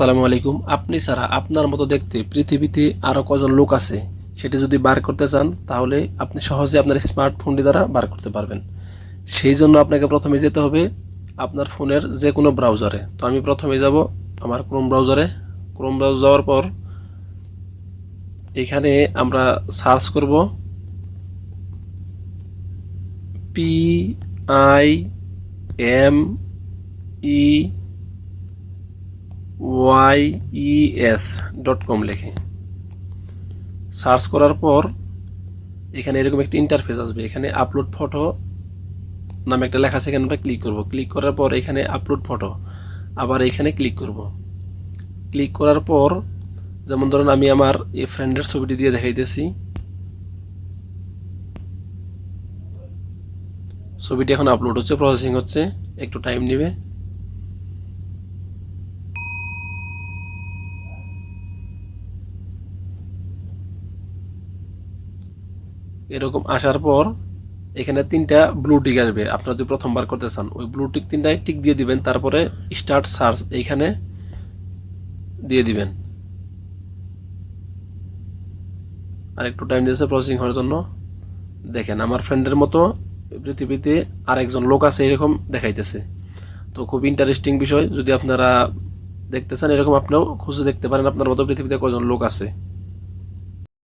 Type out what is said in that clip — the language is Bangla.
আসসালামু আলাইকুম। আপনি ছাড়া আপনার মতো দেখতে পৃথিবীতে আরো কজন লোক আছে সেটি যদি বার করতে চান তাহলে আপনি সহজে আপনার স্মার্টফোনটি দ্বারা বার করতে পারবেন। সেই জন্য আপনাকে প্রথমে যেতে হবে আপনার ফোনের যে কোনো ব্রাউজারে। তো আমি প্রথমে যাব আমার ক্রোম ব্রাউজারে। ক্রোম ব্রাউজার যাওয়ার পর এখানে আমরা সার্চ করব PIMEYES.com লিখে সার্চ করার পর এখানে এরকম একটি ইন্টারফেস আসবে। এখানে আপলোড ফটো নামে একটা লেখা আছে, এখানে আমরা ক্লিক করব। ক্লিক করার পর এখানে আপলোড ফটো, আবার এখানে ক্লিক করব। ক্লিক করার পর যেমন ধরুন আমি আমার এই ফ্রেন্ডের ছবিটি দিয়ে দেখাইতেছি। ছবিটি এখন আপলোড হচ্ছে, প্রসেসিং হচ্ছে, একটু টাইম নেবে। এরকম আসার পর এখানে তিনটা ব্লু টিক আসবে। আপনারা যদি প্রথমবার করতে চান ওই ব্লু টিক তিনটায় টিক দিয়ে দিবেন, তারপরে স্টার্ট সার্চ এইখানে দিয়ে দিবেন। আর একটু টাইম দিয়েছে প্রসেসিং হওয়ার জন্য। দেখেন আমার ফ্রেন্ডের মতো পৃথিবীতে আরেকজন লোক আছে এরকম দেখাইতেছে। তো খুব ইন্টারেস্টিং বিষয়, যদি আপনারা দেখতে চান এরকম আপনিও খুঁজে দেখতে পারেন আপনার মতো পৃথিবীতে কজন লোক আছে।